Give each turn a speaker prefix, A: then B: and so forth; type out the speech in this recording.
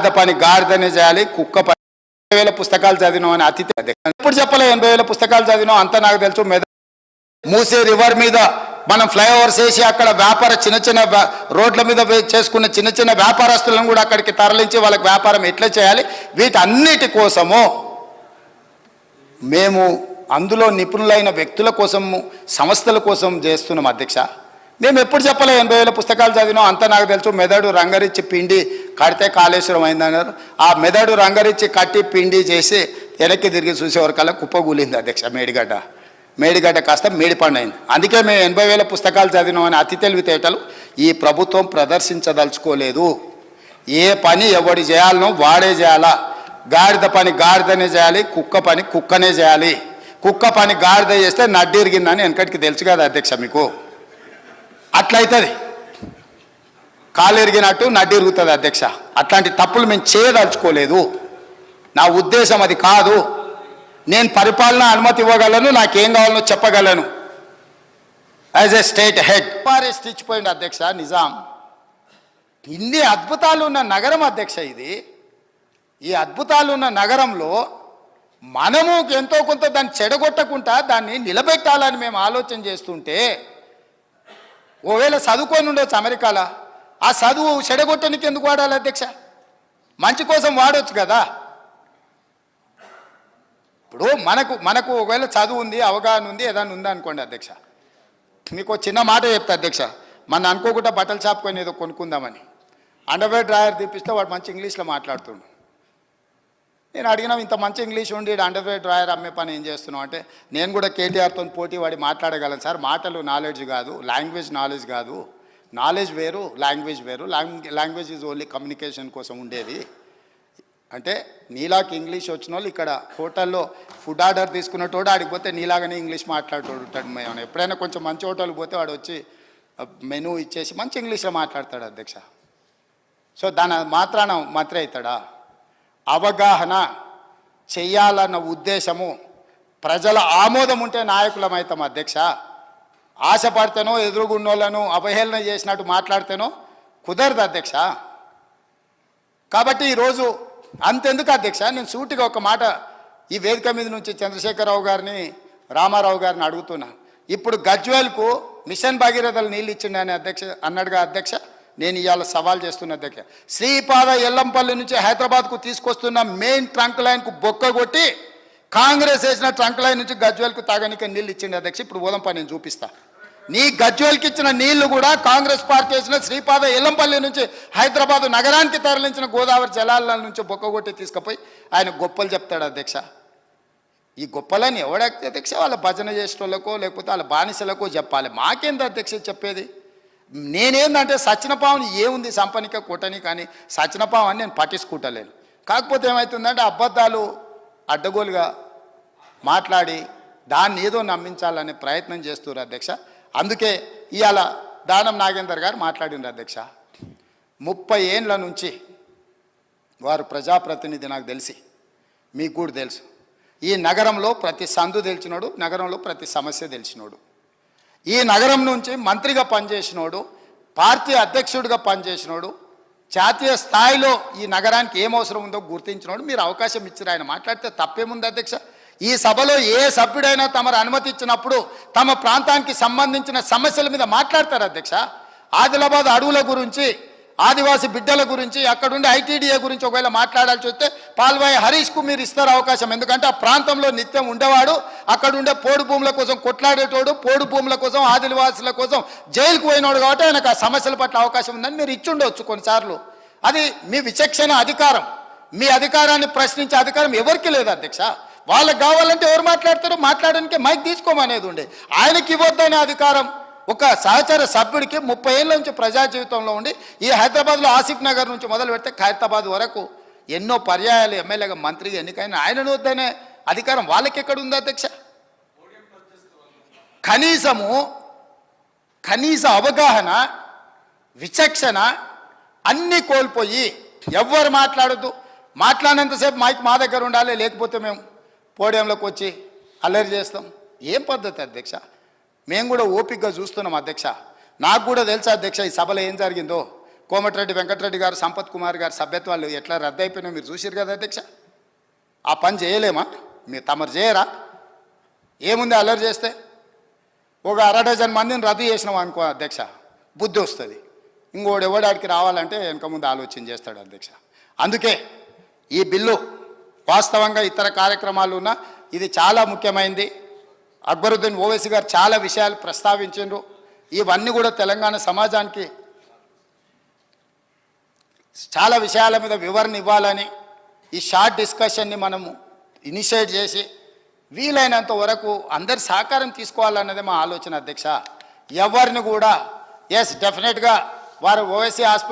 A: గాడిద పని గాడిదనే చేయాలి, కుక్క పని 80,000 పుస్తకాలు చదివినాం అని అతిథి ఎప్పుడు చెప్పలే. 80,000 పుస్తకాలు చదివినాం అంతా నాకు తెలుసు. మూసీ రివర్ మీద మనం ఫ్లైఓవర్స్ వేసి అక్కడ వ్యాపార చిన్న చిన్న రోడ్ల మీద చేసుకున్న చిన్న చిన్న వ్యాపారస్తులను కూడా అక్కడికి తరలించి వాళ్ళకి వ్యాపారం ఎట్లా చేయాలి, వీటన్నిటి కోసము మేము అందులో నిపుణులైన వ్యక్తుల కోసము సంస్థల కోసం చేస్తున్నాం అధ్యక్ష. మేము ఎప్పుడు చెప్పలే 80,000 పుస్తకాలు చదివినాం అంతా నాకు తెలుసు. మెదడు రంగరిచ్చి పిండి కడితే కాళేశ్వరం అయిందన్నారు. ఆ మెదడు రంగరిచ్చి కట్టి పిండి చేసి వెనక్కి తిరిగి చూసేవరకల్లా కుప్పగూలింది అధ్యక్ష. మేడిగడ్డ కాస్త మేడిపండు అయింది. అందుకే మేము 80,000 పుస్తకాలు చదివినాం అని అతి తెలివితేటలు ఈ ప్రభుత్వం ప్రదర్శించదలుచుకోలేదు. ఏ పని ఎవడు చేయాలనో వాడే చేయాలా. గాడిద పని గాడిదనే చేయాలి, కుక్క పని కుక్కనే చేయాలి. కుక్క పని గాడిద చేస్తే నడ్డి ఇరిగిందని వెనకటికి తెలుసు కదా అధ్యక్ష మీకు. అట్లయితుంది, కాలు ఎరిగినట్టు నడ్డి ఇరుగుతుంది అధ్యక్ష. అట్లాంటి తప్పులు మేము చేయదలుచుకోలేదు. నా ఉద్దేశం అది కాదు. నేను పరిపాలన అనుమతి ఇవ్వగలను, నాకేం కావాలనో చెప్పగలను as a state head. Forest ఇచ్చిపోయింది అధ్యక్ష నిజాం. ఇన్ని అద్భుతాలు ఉన్న నగరం అధ్యక్ష ఇది. ఈ అద్భుతాలు ఉన్న నగరంలో మనము ఎంతో కొంత దాన్ని చెడగొట్టకుండా దాన్ని నిలబెట్టాలని మేము ఆలోచన చేస్తుంటే, ఓవేళ చదువుకొని ఉండొచ్చు అమెరికాలో, ఆ చదువు చెడగొట్టడానికి ఎందుకు వాడాలి అధ్యక్ష? మంచి కోసం వాడవచ్చు కదా. ఇప్పుడు మనకు ఒకవేళ చదువు ఉంది, అవగాహన ఉంది, ఏదైనా ఉందా అనుకోండి అధ్యక్ష. మీకు చిన్న మాట చెప్తా అధ్యక్ష. మన అనుకోకుండా బట్టల షాప్ కొని ఏదో కొనుక్కుందామని అండర్వేర్ డ్రాయర్ తీపిస్తే వాడు మంచి ఇంగ్లీష్లో మాట్లాడుతుండు. నేను అడిగినా, ఇంత మంచి ఇంగ్లీష్ ఉండి అండర్వేర్ డ్రాయర్ అమ్మే పని ఏం చేస్తున్నావు అంటే, నేను కూడా కేటీఆర్తో పోటీ వాడి మాట్లాడగలను సార్. మాటలు నాలెడ్జ్ కాదు, లాంగ్వేజ్ నాలెడ్జ్ కాదు. నాలెడ్జ్ వేరు, లాంగ్వేజ్ వేరు. లాంగ్వేజ్ ఈజ్ ఓన్లీ కమ్యూనికేషన్ కోసం ఉండేది. అంటే నీలాకి ఇంగ్లీష్ వచ్చిన వాళ్ళు ఇక్కడ హోటల్లో ఫుడ్ ఆర్డర్ తీసుకున్నటోడు ఆడికి పోతే నీలాగానే ఇంగ్లీష్ మాట్లాడేటోడు ఉంటాడు. మేము ఎప్పుడైనా కొంచెం మంచి హోటల్కి పోతే వాడు వచ్చి మెనూ ఇచ్చేసి మంచి ఇంగ్లీష్లో మాట్లాడతాడు అధ్యక్ష. సో దాని మాత్రాన మంత్రి అవుతాడా? అవగాహన చెయ్యాలన్న ఉద్దేశము, ప్రజల ఆమోదం ఉంటే నాయకులం అవుతాం అధ్యక్ష. ఆశపడితేనో ఎదురుగున్నోళ్ళను అవహేళన చేసినట్టు మాట్లాడితేనో కుదరదు అధ్యక్ష. కాబట్టి ఈరోజు అంతెందుకు అధ్యక్ష, నేను సూటిగా ఒక మాట ఈ వేదిక మీద నుంచి చంద్రశేఖరరావు గారిని, రామారావు గారిని అడుగుతున్నా. ఇప్పుడు గజ్వేల్కు మిషన్ భగీరథలు నీళ్ళు ఇచ్చిండని అధ్యక్ష అన్నాడుగా అధ్యక్ష. నేను ఇవాళ సవాల్ చేస్తున్న అధ్యక్ష, శ్రీపాద ఎల్లంపల్లి నుంచి హైదరాబాద్కు తీసుకొస్తున్న మెయిన్ ట్రంక్ లైన్కు బొక్క కొట్టి కాంగ్రెస్ వేసిన ట్రంక్ లైన్ నుంచి గజ్వేల్కు తాగనిక నీళ్ళు ఇచ్చింది అధ్యక్ష. ఇప్పుడు పోదాంపా, నేను చూపిస్తా. నీ గజ్వేల్కి ఇచ్చిన నీళ్లు కూడా కాంగ్రెస్ పార్టీ వేసిన శ్రీపాద ఎల్లంపల్లి నుంచి హైదరాబాదు నగరానికి తరలించిన గోదావరి జలాల నుంచి బొక్కగొట్టి తీసుకుపోయి ఆయన గొప్పలు చెప్తాడు అధ్యక్ష. ఈ గొప్పలని ఎవడైతే అధ్యక్ష వాళ్ళ భజన చేసేటోళ్ళకో లేకపోతే వాళ్ళ బానిసలకో చెప్పాలి. మాకేంది అధ్యక్ష చెప్పేది? నేనేందంటే సచ్చినపావుని ఏముంది సంపనిక కొట్టని, కానీ సచ్చినపావని నేను పట్టించుకుంటలేను. కాకపోతే ఏమవుతుందంటే అబద్ధాలు అడ్డగోలుగా మాట్లాడి దాన్ని ఏదో నమ్మించాలనే ప్రయత్నం చేస్తున్నారు అధ్యక్ష. అందుకే ఇవాళ దానం నాగేందర్ గారు మాట్లాడిండ్రు అధ్యక్ష. 30 ఏండ్ల నుంచి వారు ప్రజాప్రతినిధి, నాకు తెలిసి మీకు కూడా తెలుసు. ఈ నగరంలో ప్రతి సందు తెలిసినోడు, నగరంలో ప్రతి సమస్య తెలిసినోడు, ఈ నగరం నుంచి మంత్రిగా పనిచేసినోడు, పార్టీ అధ్యక్షుడిగా పనిచేసినోడు, జాతీయ స్థాయిలో ఈ నగరానికి ఏం అవసరం ఉందో గుర్తించినోడు. మీరు అవకాశం ఇచ్చారు, ఆయన మాట్లాడితే తప్పేముంది అధ్యక్ష? ఈ సభలో ఏ సభ్యుడైనా తమరు అనుమతి ఇచ్చినప్పుడు తమ ప్రాంతానికి సంబంధించిన సమస్యల మీద మాట్లాడతారు అధ్యక్ష. ఆదిలాబాద్ అడవుల గురించి, ఆదివాసీ బిడ్డల గురించి, అక్కడుండే ఐటీడీఏ గురించి ఒకవేళ మాట్లాడాల్సి వస్తే పాల్వాయి హరీష్కు మీరు ఇస్తారు అవకాశం. ఎందుకంటే ఆ ప్రాంతంలో నిత్యం ఉండేవాడు, అక్కడుండే పోడు భూముల కోసం కొట్లాడేటోడు, పోడు భూముల కోసం ఆదివాసుల కోసం జైలుకు పోయినోడు. కాబట్టి ఆయనకు ఆ సమస్యల పట్ల అవకాశం ఉందని మీరు ఇచ్చుండవచ్చు కొన్నిసార్లు. అది మీ విచక్షణ అధికారం. మీ అధికారాన్ని ప్రశ్నించే అధికారం ఎవరికి లేదు అధ్యక్ష. వాళ్ళకి కావాలంటే ఎవరు మాట్లాడతారో మాట్లాడడానికి మైక్ తీసుకోమనేది ఉండే. ఆయనకి ఇవ్వద్దనే అధికారం ఒక సహచర సభ్యుడికి 30 ఏళ్ళ నుంచి ప్రజా జీవితంలో ఉండి ఈ హైదరాబాద్లో ఆసిఫ్ నగర్ నుంచి మొదలు పెడితే ఖైరతాబాద్ వరకు ఎన్నో పర్యాయాలు ఎమ్మెల్యేగా మంత్రిగా ఎన్నికైన ఆయనను వద్దనే అధికారం వాళ్ళకి ఎక్కడ ఉంది అధ్యక్ష? కనీస అవగాహన, విచక్షణ అన్నీ కోల్పోయి ఎవ్వరు మాట్లాడద్దు, మాట్లాడినంతసేపు మైక్ మా దగ్గర ఉండాలి, లేకపోతే మేము పోడియంలోకి వచ్చి అల్లరి చేస్తాం. ఏం పద్ధతి అధ్యక్ష? మేము కూడా ఓపికగా చూస్తున్నాం అధ్యక్ష. నాకు కూడా తెలుసా అధ్యక్ష ఈ సభలో ఏం జరిగిందో. కోమటిరెడ్డి వెంకటరెడ్డి గారు, సంపత్ కుమార్ గారు సభ్యత్వాలు ఎట్లా రద్దు అయిపోయినా మీరు చూసిరు కదా అధ్యక్ష. ఆ పని చేయలేమా? మీరు తమరు చేయరా? ఏముంది అల్లరి చేస్తే? ఒక 1/2 మందిని రద్దు చేసినాం అనుకో అధ్యక్ష, బుద్ధి వస్తుంది. ఇంకోడు ఎవడాడికి రావాలంటే వెనక ముందు ఆలోచన చేస్తాడు అధ్యక్ష. అందుకే ఈ బిల్లు వాస్తవంగా ఇతర కార్యక్రమాలు ఉన్న ఇది చాలా ముఖ్యమైనది. అక్బరుద్దీన్ ఓవైసీ గారు చాలా విషయాలు ప్రస్తావించారు. ఇవన్నీ కూడా తెలంగాణ సమాజానికి చాలా విషయాల మీద వివరణ ఇవ్వాలని ఈ షార్ట్ డిస్కషన్ని మనము ఇనిషియేట్ చేసి వీలైనంత వరకు అందరి సహకారం తీసుకోవాలన్నది మా ఆలోచన అధ్యక్ష. ఎవరిని కూడా డెఫినెట్గా వారు ఓవైసీ హాస్పిటల్